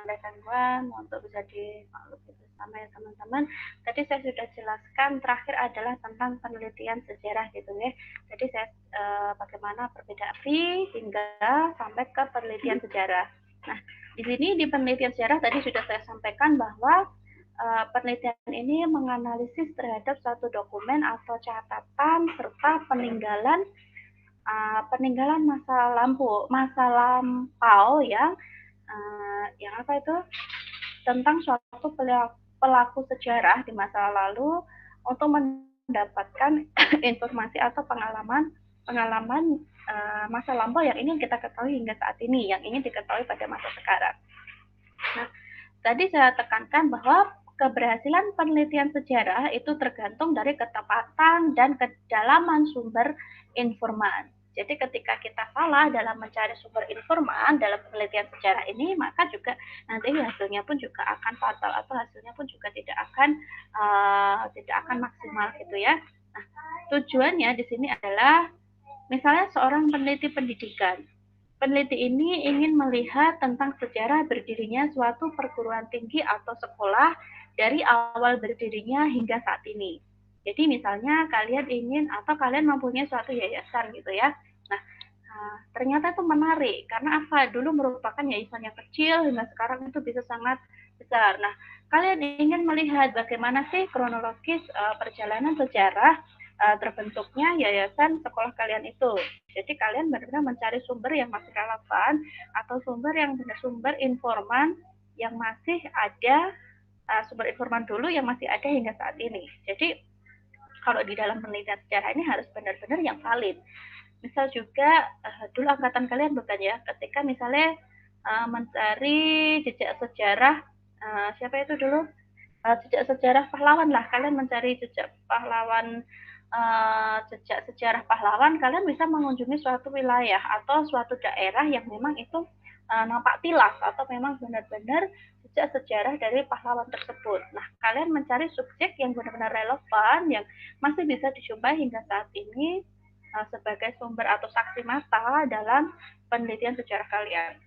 ada gangguan untuk bisa dimaklumi bersama ya teman-teman. Tadi saya sudah jelaskan, terakhir adalah tentang penelitian sejarah gitu ya. Jadi saya bagaimana perbedaan hingga sampai ke penelitian sejarah. Nah, di sini di penelitian sejarah tadi sudah saya sampaikan bahwa penelitian ini menganalisis terhadap suatu dokumen atau catatan serta peninggalan masa lampau yang apa itu tentang suatu pelaku sejarah di masa lalu untuk mendapatkan informasi atau pengalaman masa lampau yang ingin kita ketahui hingga saat ini, yang ingin diketahui pada masa sekarang. Nah, tadi saya tekankan bahwa keberhasilan penelitian sejarah itu tergantung dari ketepatan dan kedalaman sumber informan. Jadi ketika kita salah dalam mencari sumber informan dalam penelitian sejarah ini, maka juga nanti hasilnya pun juga akan fatal atau hasilnya pun juga tidak akan maksimal gitu ya. Nah, tujuannya di sini adalah misalnya seorang peneliti pendidikan. Peneliti ini ingin melihat tentang sejarah berdirinya suatu perguruan tinggi atau sekolah dari awal berdirinya hingga saat ini. Jadi misalnya kalian mempunyai suatu yayasan gitu ya. Nah, ternyata itu menarik karena apa? Dulu merupakan yayasan yang kecil hingga sekarang itu bisa sangat besar. Nah, kalian ingin melihat bagaimana sih kronologis perjalanan sejarah terbentuknya yayasan sekolah kalian itu. Jadi kalian benar-benar mencari sumber yang masih relevan atau sumber informan yang masih ada, sumber informan dulu yang masih ada hingga saat ini. Jadi kalau di dalam penelitian sejarah ini harus benar-benar yang valid. Misal juga dulu angkatan kalian bukan ya, ketika misalnya mencari jejak sejarah siapa itu dulu jejak sejarah pahlawan lah, kalian mencari jejak sejarah pahlawan, kalian bisa mengunjungi suatu wilayah atau suatu daerah yang memang itu nampak tilas atau memang benar-benar jejak sejarah dari pahlawan tersebut. Nah, kalian mencari subjek yang benar-benar relevan, yang masih bisa dijumpai hingga saat ini sebagai sumber atau saksi mata dalam penelitian sejarah kalian.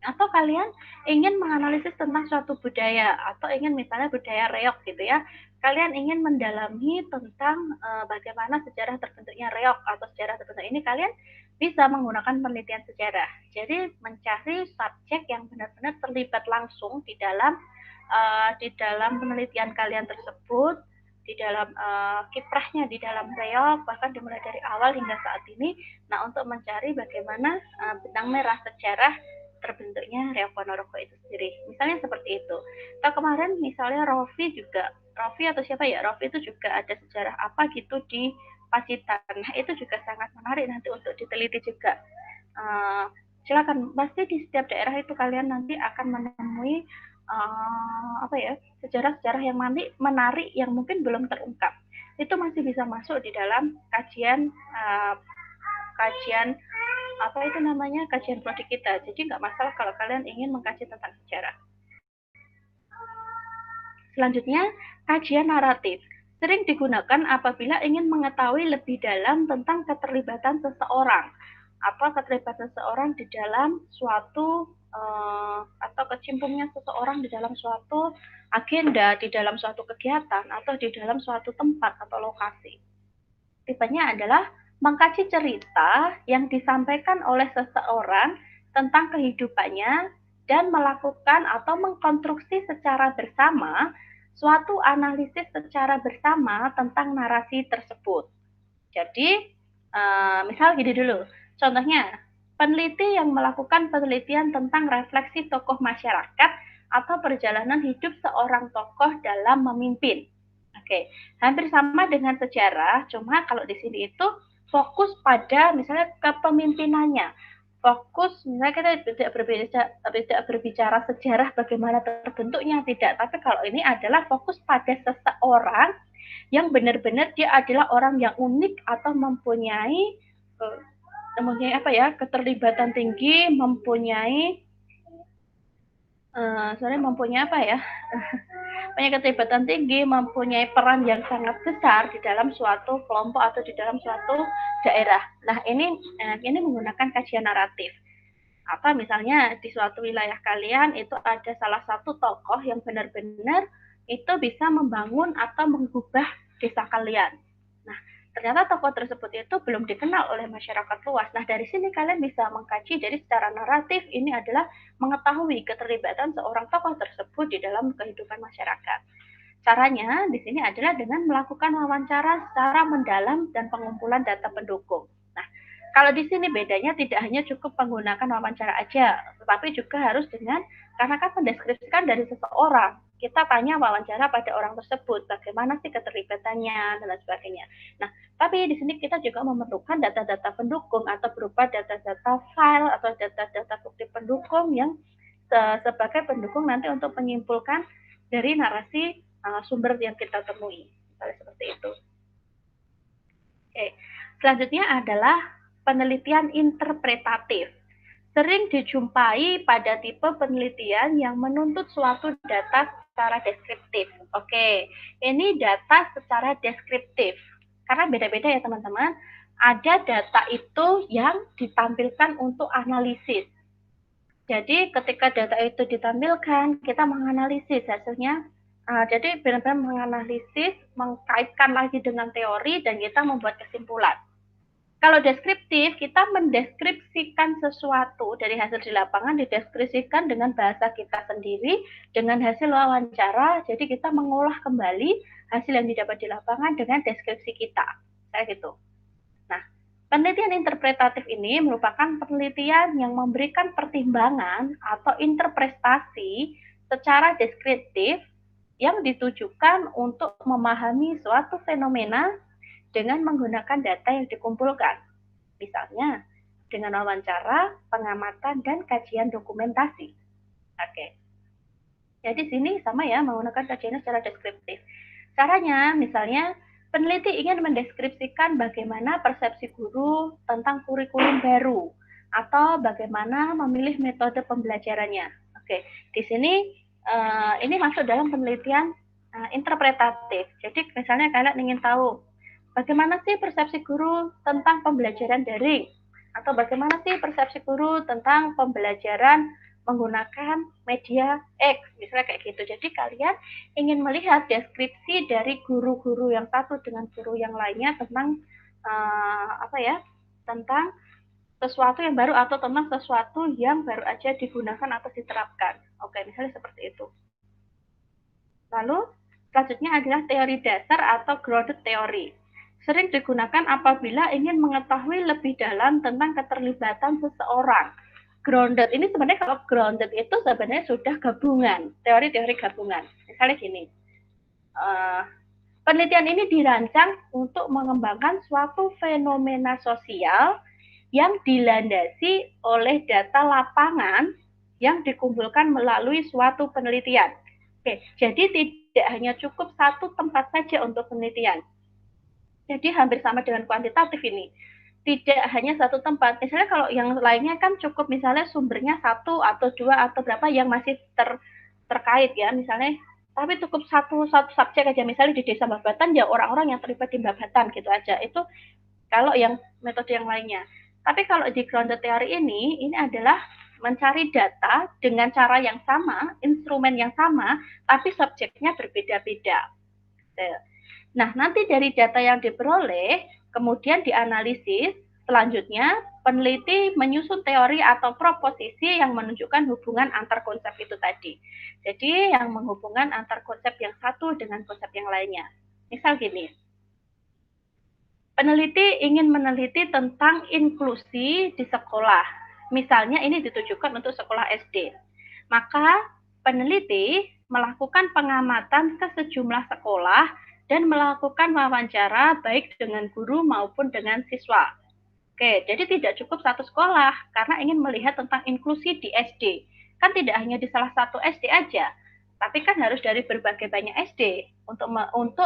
Atau kalian ingin menganalisis tentang suatu budaya atau ingin misalnya budaya reog gitu ya, kalian ingin mendalami tentang bagaimana sejarah terbentuknya reog atau sejarah terbentuk ini, kalian bisa menggunakan penelitian sejarah. Jadi mencari subjek yang benar-benar terlibat langsung di dalam penelitian kalian tersebut, di dalam kiprahnya di dalam reog, bahkan dimulai dari awal hingga saat ini. Nah, untuk mencari bagaimana benang merah sejarah terbentuknya reog Ponorogo itu sendiri. Misalnya seperti itu. Atau kemarin misalnya Rofi atau siapa ya, Rofi itu juga ada sejarah apa gitu di Pacitan. Nah, itu juga sangat menarik nanti untuk diteliti juga. Silakan, pasti di setiap daerah itu kalian nanti akan menemui sejarah-sejarah yang menarik yang mungkin belum terungkap. Itu masih bisa masuk di dalam kajian kajian prodi kita. Jadi nggak masalah kalau kalian ingin mengkaji tentang sejarah. Selanjutnya, kajian naratif. Sering digunakan apabila ingin mengetahui lebih dalam tentang keterlibatan seseorang atau keterlibatan seseorang di dalam suatu atau kecimpungnya seseorang di dalam suatu agenda, di dalam suatu kegiatan, atau di dalam suatu tempat atau lokasi. Tipenya adalah mengkaji cerita yang disampaikan oleh seseorang tentang kehidupannya dan melakukan atau mengkonstruksi secara bersama suatu analisis secara bersama tentang narasi tersebut. Jadi, misal gini dulu, contohnya, peneliti yang melakukan penelitian tentang refleksi tokoh masyarakat atau perjalanan hidup seorang tokoh dalam memimpin. Oke, hampir sama dengan sejarah, cuma kalau di sini itu fokus pada misalnya kepemimpinannya. Fokus, misalnya kita tidak berbicara sejarah bagaimana terbentuknya, tidak. Tapi kalau ini adalah fokus pada seseorang yang benar-benar dia adalah orang yang unik atau mempunyai keterlibatan tinggi, mempunyai keterlibatan tinggi, mempunyai peran yang sangat besar di dalam suatu kelompok atau di dalam suatu daerah. Nah, ini menggunakan kajian naratif. Atau misalnya di suatu wilayah kalian itu ada salah satu tokoh yang benar-benar itu bisa membangun atau mengubah desa kalian. Nah, ternyata tokoh tersebut itu belum dikenal oleh masyarakat luas. Nah, dari sini kalian bisa mengkaji dari secara naratif ini adalah mengetahui keterlibatan seorang tokoh tersebut di dalam kehidupan masyarakat. Caranya di sini adalah dengan melakukan wawancara secara mendalam dan pengumpulan data pendukung. Nah, kalau di sini bedanya tidak hanya cukup menggunakan wawancara aja, tetapi juga harus dengan, karena kan mendeskripsikan dari seseorang. Kita tanya wawancara pada orang tersebut, bagaimana sih keterlibatannya, dan lain sebagainya. Nah, tapi di sini kita juga memerlukan data-data pendukung atau berupa data-data file atau data-data bukti pendukung yang sebagai pendukung nanti untuk menyimpulkan dari narasi sumber yang kita temui. Misalnya seperti itu. Oke. Selanjutnya adalah penelitian interpretatif. Sering dijumpai pada tipe penelitian yang menuntut suatu data secara deskriptif. Oke, ini data secara deskriptif. Karena beda-beda ya teman-teman. Ada data itu yang ditampilkan untuk analisis. Jadi ketika data itu ditampilkan, kita menganalisis hasilnya. Jadi benar-benar menganalisis, mengkaitkan lagi dengan teori, dan kita membuat kesimpulan. Kalau deskriptif, kita mendeskripsikan sesuatu dari hasil di lapangan, dideskripsikan dengan bahasa kita sendiri, dengan hasil wawancara, jadi kita mengolah kembali hasil yang didapat di lapangan dengan deskripsi kita. Kayak gitu. Nah, penelitian interpretatif ini merupakan penelitian yang memberikan pertimbangan atau interpretasi secara deskriptif yang ditujukan untuk memahami suatu fenomena dengan menggunakan data yang dikumpulkan. Misalnya, dengan wawancara, pengamatan, dan kajian dokumentasi. Oke. Jadi sini sama ya, menggunakan kajian secara deskriptif. Caranya, misalnya, peneliti ingin mendeskripsikan bagaimana persepsi guru tentang kurikulum baru, atau bagaimana memilih metode pembelajarannya. Oke, di sini ini masuk dalam penelitian interpretatif. Jadi misalnya kalian ingin tahu bagaimana sih persepsi guru tentang pembelajaran daring? Atau bagaimana sih persepsi guru tentang pembelajaran menggunakan media X? Misalnya kayak gitu. Jadi kalian ingin melihat deskripsi dari guru-guru yang satu dengan guru yang lainnya tentang tentang sesuatu yang baru atau tentang sesuatu yang baru aja digunakan atau diterapkan. Oke, misalnya seperti itu. Lalu selanjutnya adalah teori dasar atau grounded theory. Sering digunakan apabila ingin mengetahui lebih dalam tentang keterlibatan seseorang. Grounded ini sebenarnya, kalau grounded itu sebenarnya sudah gabungan, teori-teori gabungan. Misalnya gini, penelitian ini dirancang untuk mengembangkan suatu fenomena sosial yang dilandasi oleh data lapangan yang dikumpulkan melalui suatu penelitian. Oke, jadi tidak hanya cukup satu tempat saja untuk penelitian. Jadi hampir sama dengan kuantitatif ini. Tidak hanya satu tempat. Misalnya kalau yang lainnya kan cukup misalnya sumbernya satu atau dua atau berapa yang masih terkait ya. Misalnya, tapi cukup satu subjek aja. Misalnya di desa Babatan ya orang-orang yang terlibat di Babatan gitu aja. Itu kalau yang metode yang lainnya. Tapi kalau di grounded theory ini adalah mencari data dengan cara yang sama, instrumen yang sama, tapi subjeknya berbeda-beda. Nah, nanti dari data yang diperoleh, kemudian dianalisis, selanjutnya peneliti menyusun teori atau proposisi yang menunjukkan hubungan antar konsep itu tadi. Jadi, yang menghubungkan antar konsep yang satu dengan konsep yang lainnya. Misal gini, peneliti ingin meneliti tentang inklusi di sekolah. Misalnya ini ditujukan untuk sekolah SD. Maka peneliti melakukan pengamatan ke sejumlah sekolah dan melakukan wawancara baik dengan guru maupun dengan siswa. Oke, jadi tidak cukup satu sekolah karena ingin melihat tentang inklusi di SD. Kan tidak hanya di salah satu SD aja, tapi kan harus dari berbagai banyak SD untuk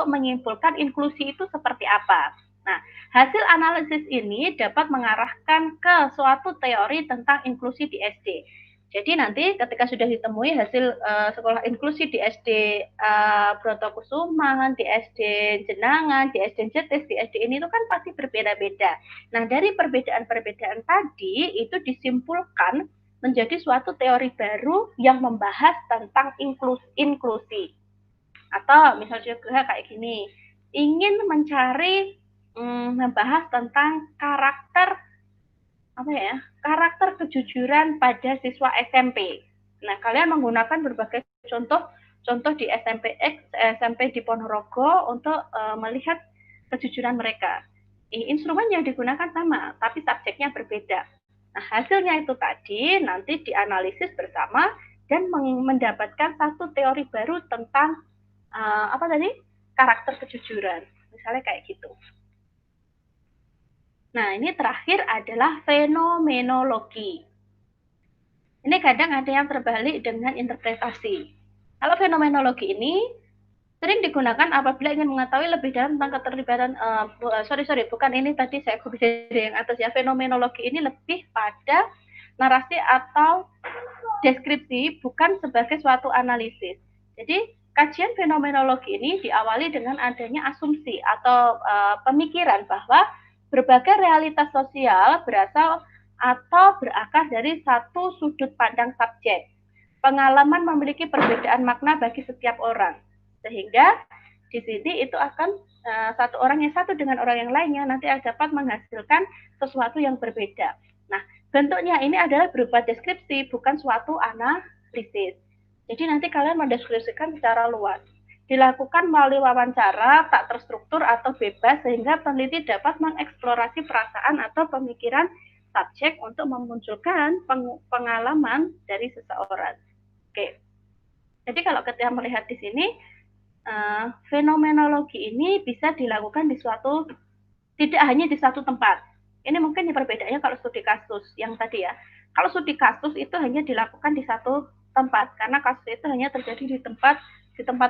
menyimpulkan inklusi itu seperti apa. Nah, hasil analisis ini dapat mengarahkan ke suatu teori tentang inklusi di SD. Jadi nanti ketika sudah ditemui hasil sekolah inklusi di SD Brotokusuman, di SD Jenangan, di SD Jetis, di SD ini itu kan pasti berbeda-beda. Nah, dari perbedaan-perbedaan tadi itu disimpulkan menjadi suatu teori baru yang membahas tentang inklusi. Atau misalnya juga kayak gini, ingin mencari membahas tentang karakter kejujuran pada siswa SMP. Nah, kalian menggunakan berbagai contoh di SMP di Ponorogo untuk melihat kejujuran mereka. Instrumen yang digunakan sama, tapi subjeknya berbeda. Nah, hasilnya itu tadi nanti dianalisis bersama dan mendapatkan satu teori baru tentang karakter kejujuran. Misalnya kayak gitu. Nah, ini terakhir adalah fenomenologi. Ini kadang ada yang terbalik dengan interpretasi. Kalau fenomenologi ini sering digunakan apabila ingin mengetahui lebih dalam tentang keterlibatan bukan ini tadi saya copy dari yang atas ya. Fenomenologi ini lebih pada narasi atau deskripsi, bukan sebagai suatu analisis. Jadi kajian fenomenologi ini diawali dengan adanya asumsi atau pemikiran bahwa berbagai realitas sosial berasal atau berakar dari satu sudut pandang subjek. Pengalaman memiliki perbedaan makna bagi setiap orang, sehingga di sini itu akan satu orang yang satu dengan orang yang lainnya nanti dapat menghasilkan sesuatu yang berbeda. Nah, bentuknya ini adalah berupa deskripsi, bukan suatu analisis. Jadi nanti kalian mendeskripsikan secara luas. Dilakukan melalui wawancara, tak terstruktur atau bebas, sehingga peneliti dapat mengeksplorasi perasaan atau pemikiran subjek untuk memunculkan pengalaman dari seseorang. Oke. Jadi kalau kita melihat di sini, fenomenologi ini bisa dilakukan tidak hanya di satu tempat. Ini mungkin perbedaannya kalau studi kasus yang tadi ya. Kalau studi kasus itu hanya dilakukan di satu tempat, karena kasus itu hanya terjadi di tempat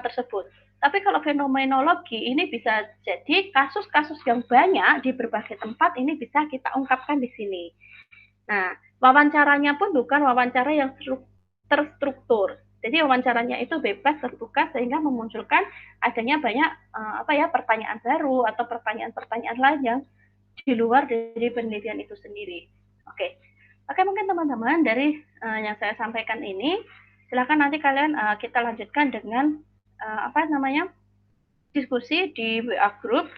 tersebut. Tapi kalau fenomenologi ini bisa jadi kasus-kasus yang banyak di berbagai tempat, ini bisa kita ungkapkan di sini. Nah, wawancaranya pun bukan wawancara yang terstruktur. Jadi wawancaranya itu bebas, terbuka, sehingga memunculkan adanya banyak pertanyaan baru atau pertanyaan-pertanyaan lain yang di luar dari penelitian itu sendiri. Oke, mungkin teman-teman dari yang saya sampaikan ini, silakan nanti kalian kita lanjutkan dengan diskusi di WA Group.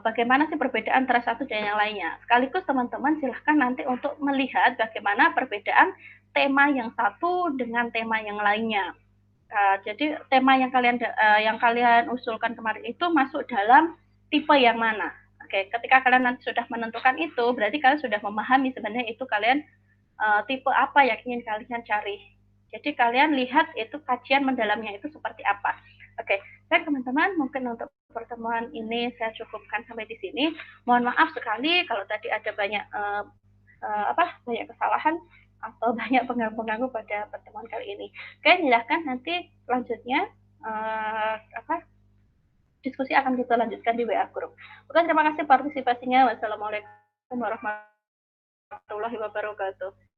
Bagaimana sih perbedaan antara satu dan yang lainnya. Sekaligus teman-teman silahkan nanti untuk melihat bagaimana perbedaan tema yang satu dengan tema yang lainnya. Jadi tema yang kalian usulkan kemarin itu masuk dalam tipe yang mana. Oke, ketika kalian nanti sudah menentukan itu, berarti kalian sudah memahami sebenarnya itu kalian tipe apa yang ingin kalian cari. Jadi kalian lihat itu kajian mendalamnya itu seperti apa. Oke, baik teman-teman, mungkin untuk pertemuan ini saya cukupkan sampai di sini. Mohon maaf sekali kalau tadi ada banyak banyak kesalahan atau banyak pengganggu pada pertemuan kali ini. Oke, silahkan nanti selanjutnya diskusi akan kita lanjutkan di WA Group. Oke, terima kasih partisipasinya. Wassalamualaikum warahmatullahi wabarakatuh.